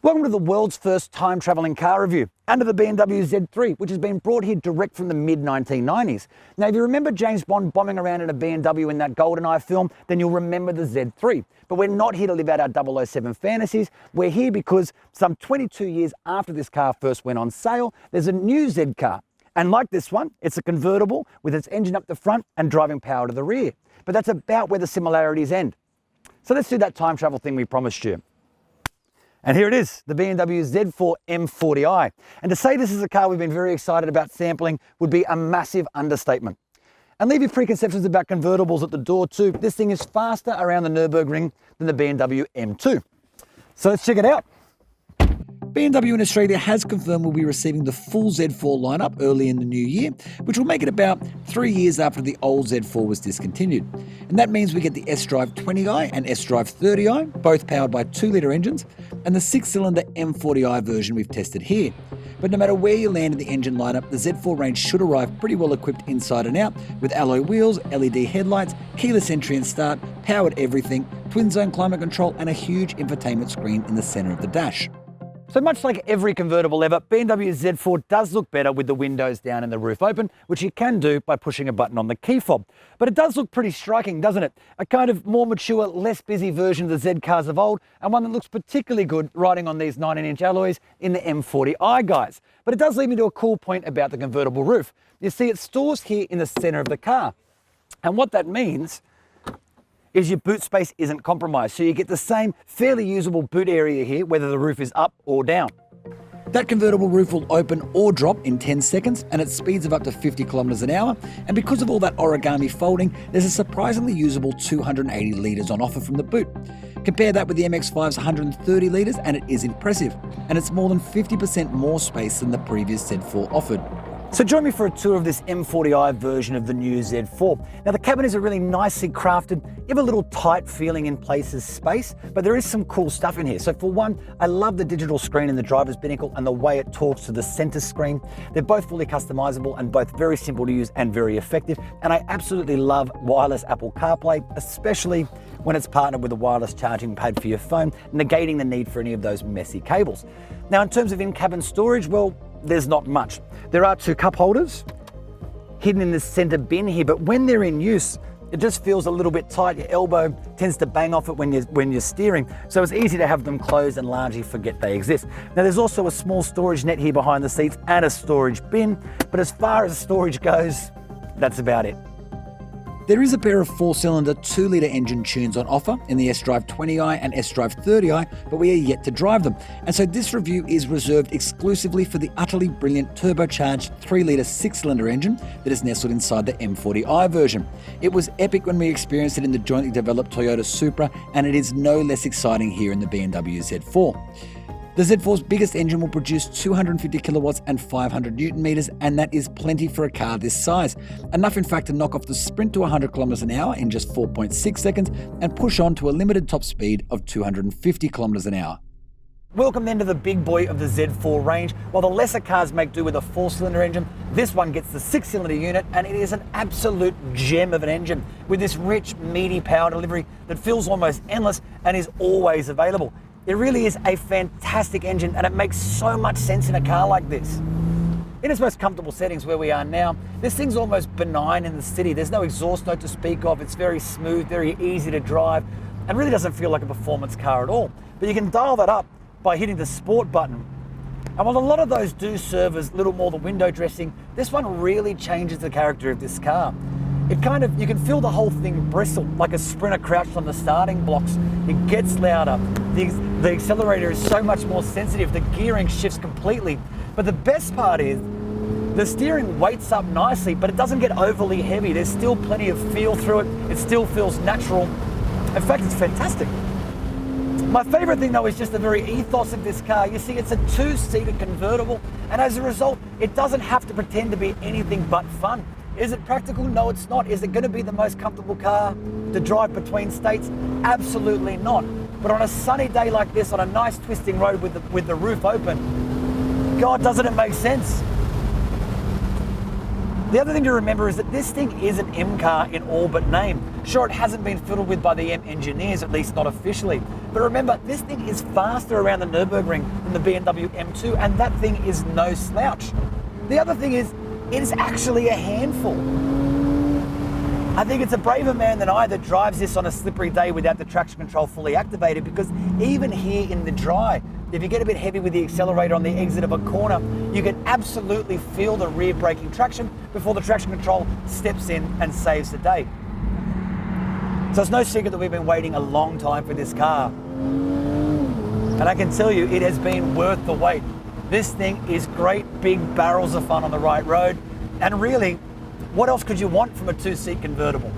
Welcome to the world's first time-travelling car review, under the BMW Z3, which has been brought here direct from the mid-1990s. Now, if you remember James Bond bombing around in a BMW in that GoldenEye film, then you'll remember the Z3. But we're not here to live out our 007 fantasies. We're here because some 22 years after this car first went on sale, there's a new Z car. And like this one, it's a convertible with its engine up the front and driving power to the rear. But that's about where the similarities end. So let's do that time travel thing we promised you. And here it is, the BMW Z4 M40i. And to say this is a car we've been very excited about sampling would be a massive understatement. And leave your preconceptions about convertibles at the door too. This thing is faster around the Nürburgring than the BMW M2. So let's check it out. BMW in Australia has confirmed we'll be receiving the full Z4 lineup early in the new year, which will make it about 3 years after the old Z4 was discontinued. And that means we get the S-Drive 20i and S-Drive 30i, both powered by 2-litre engines, and the 6-cylinder M40i version we've tested here. But no matter where you land in the engine lineup, the Z4 range should arrive pretty well equipped inside and out, with alloy wheels, LED headlights, keyless entry and start, powered everything, twin-zone climate control, and a huge infotainment screen in the centre of the dash. So much like every convertible ever, BMW Z4 does look better with the windows down and the roof open, which you can do by pushing a button on the key fob. But it does look pretty striking, doesn't it? A kind of more mature, less busy version of the Z cars of old, and one that looks particularly good riding on these 19-inch alloys in the M40i guys. But it does lead me to a cool point about the convertible roof. You see, it stores here in the center of the car. And what that means is your boot space isn't compromised. So you get the same fairly usable boot area here, whether the roof is up or down. That convertible roof will open or drop in 10 seconds and at speeds of up to 50 kilometers an hour. And because of all that origami folding, there's a surprisingly usable 280 litres on offer from the boot. Compare that with the MX-5's 130 litres and it is impressive. And it's more than 50% more space than the previous Z4 offered. So join me for a tour of this M40i version of the new Z4. Now the cabin is a really nicely crafted, you have a little tight feeling in places space, but there is some cool stuff in here. So for one, I love the digital screen in the driver's binnacle and the way it talks to the center screen. They're both fully customizable and both very simple to use and very effective. And I absolutely love wireless Apple CarPlay, especially when it's partnered with a wireless charging pad for your phone, negating the need for any of those messy cables. Now in terms of in-cabin storage, well, there's not much. There are 2 cup holders hidden in the center bin here, but when they're in use, it just feels a little bit tight. Your elbow tends to bang off it when you're steering, so it's easy to have them closed and largely forget they exist. Now there's also a small storage net here behind the seats and a storage bin, but as far as storage goes, that's about it. There is a pair of 4-cylinder 2-litre engine tunes on offer in the S-Drive 20i and S-Drive 30i, but we are yet to drive them. And so this review is reserved exclusively for the utterly brilliant turbocharged 3-litre 6-cylinder engine that is nestled inside the M40i version. It was epic when we experienced it in the jointly developed Toyota Supra, and it is no less exciting here in the BMW Z4. The Z4's biggest engine will produce 250 kilowatts and 500 newton meters, and that is plenty for a car this size. Enough, in fact, to knock off the sprint to 100 kilometers an hour in just 4.6 seconds and push on to a limited top speed of 250 kilometers an hour. Welcome then to the big boy of the Z4 range. While the lesser cars make do with a 4-cylinder engine, this one gets the 6-cylinder unit, and it is an absolute gem of an engine with this rich, meaty power delivery that feels almost endless and is always available. It really is a fantastic engine, and it makes so much sense in a car like this. In its most comfortable settings where we are now, this thing's almost benign in the city. There's no exhaust note to speak of. It's very smooth, very easy to drive, and really doesn't feel like a performance car at all. But you can dial that up by hitting the sport button. And while a lot of those do serve as little more than window dressing, this one really changes the character of this car. You can feel the whole thing bristle like a sprinter crouched on the starting blocks. It gets louder. The accelerator is so much more sensitive. The gearing shifts completely. But the best part is the steering weights up nicely, but it doesn't get overly heavy. There's still plenty of feel through it. It still feels natural. In fact, it's fantastic. My favorite thing though is just the very ethos of this car. You see, it's a 2-seater convertible, and as a result, it doesn't have to pretend to be anything but fun. Is it practical? No, it's not. Is it going to be the most comfortable car to drive between states? Absolutely not. But on a sunny day like this, on a nice twisting road with the roof open, God, doesn't it make sense? The other thing to remember is that this thing is an M car in all but name. Sure, it hasn't been fiddled with by the M engineers, at least not officially. But remember, this thing is faster around the Nürburgring than the BMW M2, and that thing is no slouch. The other thing is, it is actually a handful. I think it's a braver man than I that drives this on a slippery day without the traction control fully activated, because even here in the dry, if you get a bit heavy with the accelerator on the exit of a corner, you can absolutely feel the rear braking traction before the traction control steps in and saves the day. So it's no secret that we've been waiting a long time for this car. And I can tell you, it has been worth the wait. This thing is great big barrels of fun on the right road. And really, what else could you want from a two-seat convertible?